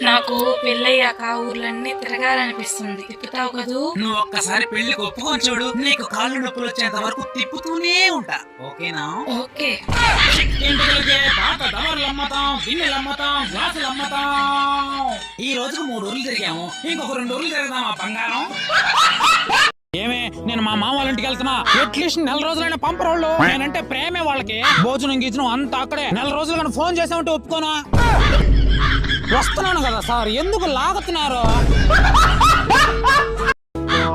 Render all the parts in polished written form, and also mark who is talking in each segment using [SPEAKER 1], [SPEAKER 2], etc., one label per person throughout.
[SPEAKER 1] నాకు పెళ్ళయ్యాక ఊర్లన్నీ తిరగాలనిపిస్తుంది. తిప్పుతావు కదూ?
[SPEAKER 2] నువ్వు ఒక్కసారి పెళ్లికి ఒప్పుకొని చూడు, నీకు కాళ్ళు నొప్పులు వచ్చేంత వరకు తిప్పుతూనే ఉంటా. ఓకేనా?
[SPEAKER 1] ఓకే.
[SPEAKER 2] ఈ రోజుకు 3 ఊర్లు తిరిగాము, ఇంకొక 2 ఊర్లు తిరగదామా బంగారం?
[SPEAKER 3] ఏమే, నేను మా మామ వాళ్ళ ఇంటికి వెళ్తున్నా. అట్లీస్ట్ 4 రోజులైనా పంపరోళ్ళు. నేనంటే ప్రేమే వాళ్ళకి. భోజనం గీజనం అంతా అక్కడే. 4 రోజులు కానీ ఫోన్ చేసామంటే ఒప్పుకోనా? వస్తున్నాను కదా సార్, ఎందుకు లాగుతున్నారు?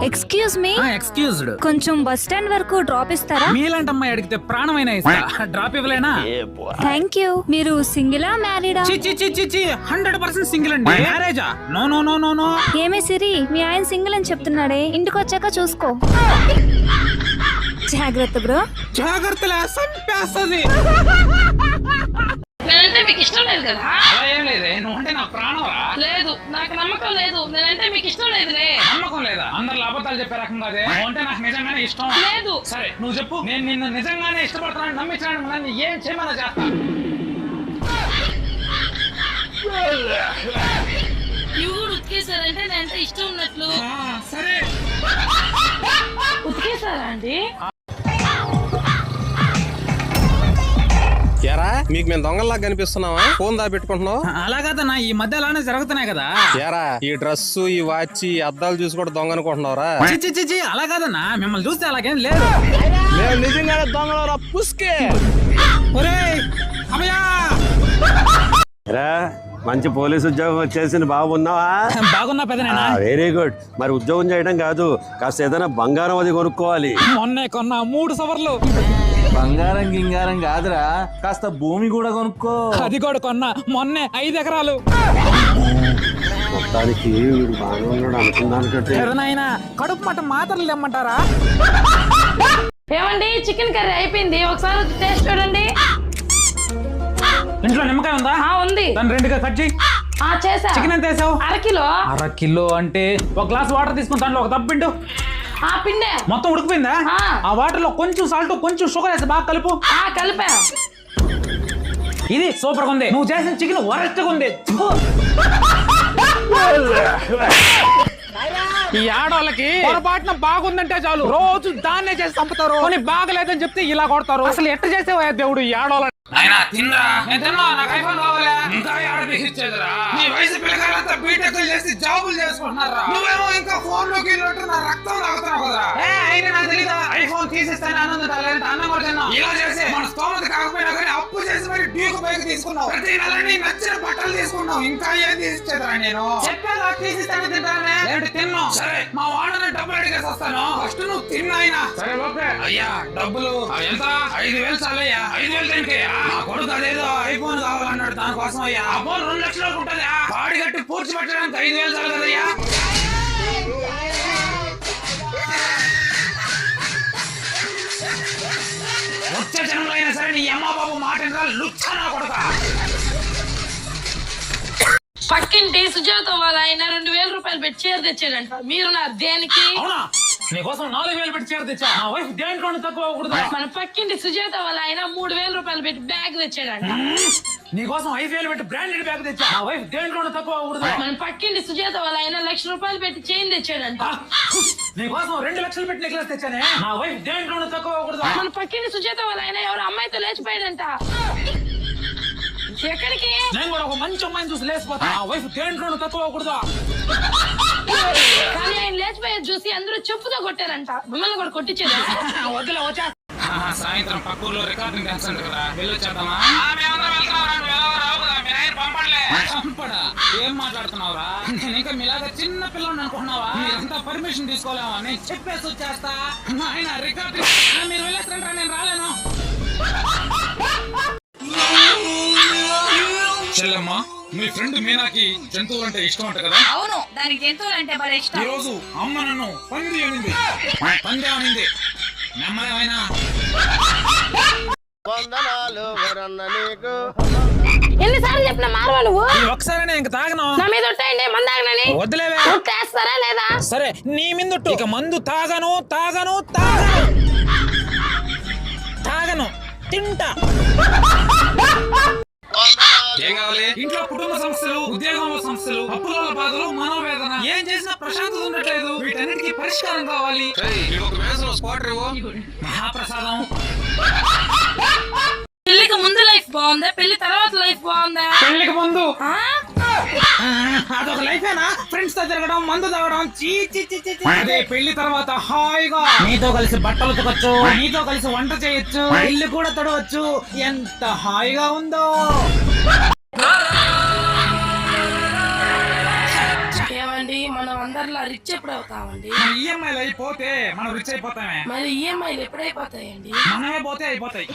[SPEAKER 4] Excuse me.
[SPEAKER 3] ఎక్స్క్యూజ్డ్.
[SPEAKER 4] కొంచెం బస్ స్టాండ్ వరకు డ్రాప్ ఇస్తారా?
[SPEAKER 3] మీలాంటి అమ్మాయి అడిగితే ప్రాణమైనా ఇస్తా. డ్రాప్ ఇవ్వలేనా?
[SPEAKER 4] Thank you. మీరు సింగిలా మ్యారీడా?
[SPEAKER 3] 100% సింగిల్ అండి. మ్యారేజా? No no no no no.
[SPEAKER 4] ఏమే సిరి, మీ ఆయన సింగిల్ అని చెప్తున్నాడే, ఇంటికి వచ్చాక చూసుకో. జాగ్రత్త బ్రో.
[SPEAKER 3] జాగ్రత్తలే, సంపేస్తది.
[SPEAKER 1] నేనంటే మీకు ఇష్టం లేదు కదా?
[SPEAKER 3] అలా ఏం లేదే, నువ్వు అంటే నా ప్రాణంరా.
[SPEAKER 1] లేదు, నాకు నమ్మకం లేదు. నేనంటే మీకు ఇష్టం లేదులే.
[SPEAKER 3] నమ్మకం లేదా? అందరు అబద్ధాలు చెప్పే రకం కాదే. నువ్వు అంటే నాకు నిజంగానే ఇష్టం
[SPEAKER 1] లేదు.
[SPEAKER 3] సరే నువ్వు చెప్పు, నేను నిన్ను నిజంగానే ఇష్టపడతానని నమ్మించడానికి నన్ను ఏం చేయమన్నా చేస్తా.
[SPEAKER 1] ఇవి కూడా ఉతికేసారంటే నేనంటే ఇష్టం ఉన్నట్లు.
[SPEAKER 3] సరే
[SPEAKER 1] ఉతికేసారా అండి?
[SPEAKER 5] ఎరా, మీకు మేము దొంగల్లా కనిపిస్తున్నావా? ఫోన్ దాపెట్టుకుంటున్నావు?
[SPEAKER 3] అలా కదన్నా, ఈ మధ్య అలానే జరుగుతున్నాయి కదా.
[SPEAKER 5] ఎరా, ఈ డ్రెస్, ఈ వాచ్, ఈ అద్దాలు చూసి కూడా దొంగ అనుకుంటున్నావురా?
[SPEAKER 3] చిచి అలా కాదన్నా, మిమ్మల్ని చూస్తే అలాగేం లేదు.
[SPEAKER 5] మేము నిజంగానే దొంగలరా పుస్కే.
[SPEAKER 3] ఒరేయ్ అమ్మయ్యా,
[SPEAKER 6] మంచి పోలీసు ఉద్యోగం వచ్చేసింది, బాగున్నావా?
[SPEAKER 3] బాగున్నా పెదనాయనా.
[SPEAKER 6] Very good. మరి ఉద్యోగం చేయడం కాదు, కాస్త ఏదైనా బంగారం అది కొనుక్కోవాలి.
[SPEAKER 3] మొన్నే కొన్నా 3 సవర్లు.
[SPEAKER 7] బంగారం గింగారం కాదురా, కాస్త భూమి కూడా కొనుక్కో.
[SPEAKER 3] అది కూడా కొన్నా మొన్నే 5 ఎకరాలు.
[SPEAKER 6] మొత్తానికి వీడు బాగా ఉన్నాడు అనుకున్నాను.
[SPEAKER 3] పెదనాయనా, కడుపు మట మాత్రలు తెమ్మంటారా?
[SPEAKER 1] ఏమండి, చికెన్ కర్రీ అయిపోయింది, ఒకసారి టేస్ట్ చూడండి.
[SPEAKER 3] ఇంట్లో నిమ్మకాయ ఉందా?
[SPEAKER 1] ఉంది.
[SPEAKER 3] దాన్ని 2గా కట్ చేయి.
[SPEAKER 1] చేసా.
[SPEAKER 3] చికెన్ ఎంత వేసావు?
[SPEAKER 1] 1/2 కిలో.
[SPEAKER 3] 1/2 కిలో అంటే 1 గ్లాస్ వాటర్ తీసుకుని దాంట్లో 1 తప్పిండు.
[SPEAKER 1] పిండే
[SPEAKER 3] మొత్తం ఉడికిపోయిందా? ఆ వాటర్ లో కొంచెం సాల్ట్, కొంచెం షుగర్ వేసి బాగా కలుపు.
[SPEAKER 1] కలిపా.
[SPEAKER 3] ఇది సూపర్ గా ఉంది. నువ్వు చేసిన చికెన్ వరస్ట్ గా ఉంది. ఈ ఆడవాళ్ళకి పొరపాటున బాగుందంటే చాలు రోజు దాన్నే చేసి చంపుతారు. కొన్ని బాగలేదని చెప్తే ఇలా కొడతారు. అసలు ఎట్ట చేసేవా దేవుడు ఈ ఆడవాళ్ళ?
[SPEAKER 2] తిన్నా నాకు ఐఫోన్ కావాలా? ఇంకా ఆడపిసి ఇచ్చేదిరా. నీ వయసు పిల్లకాయలంతా బీటెక్లు చేసి జాబులు చేసుకుంటున్నారా? నువ్వేమో ఇంకా ఫోన్ లోకి నా రక్తం తాగుతున్నావు కదా. అయినా నాకు తెలీదా? ఐఫోన్ తీసిస్తాను ఆనందం అన్నం కూడా తిన్నావు. ఇలా చేసి మన స్తోమత కాకపోయినా కానీ అప్పు చేసి మరి డ్యూక్ బైక్ తీసుకున్నావు. ప్రతి నెల నీ నచ్చిన బట్టలు తీసుకున్నావు. ఇంకా ఏం తీసిచ్చేదిరా? నేను చెప్పాను తీసిస్తాను, తింటానే. ఏంటి తిన్నావు? సరే, మా వాడని డబ్బులు అడిగేసి వస్తాను. ఫస్ట్ నువ్వు తిన్నాయినా. సరే ఓకే. అయ్యా డబ్బులు ఎంత? 5,000 చాలయ్యా. 5,000 దేనికయ్యా? నా కొడుకు అదేదో ఐఫోన్ కావాలన్నాడు, దానికోసం అయ్యా. ఆ ఫోన్ 2 లక్షలకు ఉంటది. పాడి కట్టి పూడ్చి పెట్టడానికి 5,000 చాలు కదయ్యా. వచ్చే జనంలో అయినా సరే నీ అమ్మ బాబు మాట లుచ్చా నా కొడుక.
[SPEAKER 1] పక్కింటి సుజాత వాళ్ళ ఆయన 2,000 రూపాయలు పెట్టి చీర తెచ్చాడంట. మీరు నా దేనికి?
[SPEAKER 3] అవునా? నీకోసం 4,000 పెట్టి చీర తెచ్చా. నా వైఫ్ దేంట్లోనే తక్కువ అవ్వకూడదు.
[SPEAKER 1] మన పక్కింటి సుజాత వాళ్ళ ఆయన 3,000 రూపాయలు పెట్టి బ్యాగ్ తెచ్చాడంట.
[SPEAKER 3] నీకోసం 5,000 పెట్టి బ్రాండెడ్ బ్యాగ్ తెచ్చా. నా వైఫ్ దేంట్లోనే తక్కువ అవ్వకూడదు.
[SPEAKER 1] మన పక్కింటి సుజాత వాళ్ళ ఆయన 1,00,000 రూపాయలు పెట్టి చైన్ తెచ్చాడంట.
[SPEAKER 3] నీకోసం 2 లక్షలు పెట్టి నెక్లెస్ తెచ్చానే. నా వైఫ్ దేంట్లోనే తక్కువ అవ్వకూడదు.
[SPEAKER 1] మన పక్కింటి సుజాత వాళ్ళ ఆయన ఎవరు అమ్మాయితో లేచిపోయాడంట. ఎక్కడికి?
[SPEAKER 3] నేను కూడా ఒక మంచి అమ్మాయిని చూసి లేచిపోతా. నా వైఫ్ దేంట్లోనే తక్కువ అవ్వకూడదు.
[SPEAKER 1] కానీ ఆయన లేచిపోయేది చూసి అందరూ చెప్పుతో కొట్టారంట. మిమ్మల్ని కూడా కొట్టించేదా?
[SPEAKER 3] వద్దులే, వచ్చా.
[SPEAKER 2] సాయంత్రం పక్కూర్లో రికార్డింగ్ డాన్స్ కదా, వెళ్ళొచ్చేద్దామా? ఏం మాట్లాడుతున్నావురా? నేను ఇంకా మీలాగా చిన్న పిల్లలు అనుకుంటున్నావా? మీరంతా పర్మిషన్ తీసుకోలేమా? నేను చెప్పేసి వచ్చేస్తా. ఆయన రికార్డింగ్ మీరు వెళ్ళేస్తారంటారా? నేను రాలేను. చెల్లమ్మ, మీ ఫ్రెండ్ మీనాకి జంతువులు అంటే ఇష్టం అంట కదా?
[SPEAKER 1] అవును, దానికి జంతువులు అంటే మరి ఇష్టం.
[SPEAKER 2] ఈ రోజు అమ్మ నన్ను పంది అనింది. నమ్మలేమైనా?
[SPEAKER 1] ఎన్నిసార్లు చెప్పిన మారవా నువ్వు?
[SPEAKER 3] ఒకసారి ఇంక తాగను.
[SPEAKER 1] నా మీద ఉంటాయండి మందాగనని.
[SPEAKER 3] వద్దులేవే.
[SPEAKER 1] చేస్తారా లేదా?
[SPEAKER 3] సరే, నీ మీద ఇక మందు తాగను తాగను తాగను తాగను తింటా.
[SPEAKER 2] ఏం కావాలి? ఇంట్లో కుటుంబ సమస్యలు, ఉద్యోగంలో సమస్యలు, అప్పుల బాధలు, మనోవేదన, ఏం చేసినా ప్రశాంతత ఉండట్లేదు. వీటన్నిటికీ పరిష్కారం కావాలి. మహాప్రసాదం.
[SPEAKER 1] పెళ్లికి ముందు లైఫ్ బాగుందా, పెళ్లి తర్వాత లైఫ్ బాగుందా?
[SPEAKER 3] పెళ్లికి ముందు
[SPEAKER 1] ఆ?
[SPEAKER 3] అదొక లైఫేనా? ఫ్రెండ్స్ తో తిరగడం, మందు తాగడం, చీ చీ చీ చీ. అదే పెళ్లి తర్వాత హాయిగా నీతో కలిసి బట్టలు ఉతకొచ్చు, నీతో కలిసి వంట చేయొచ్చు, ఇల్లు కూడా తడవచ్చు. ఎంత హాయిగా ఉందో.
[SPEAKER 1] ఏమండి, మనం అందరిలా రిచ్ ఎప్పుడు అవుతామండి?
[SPEAKER 3] మన ఈఎంఐలు అయిపోతే మనం రిచ్ అయిపోతామే.
[SPEAKER 1] మరి ఈఎంఐలు ఎప్పుడైపోతాయండి?
[SPEAKER 3] మనమే పోతే అయిపోతాయి.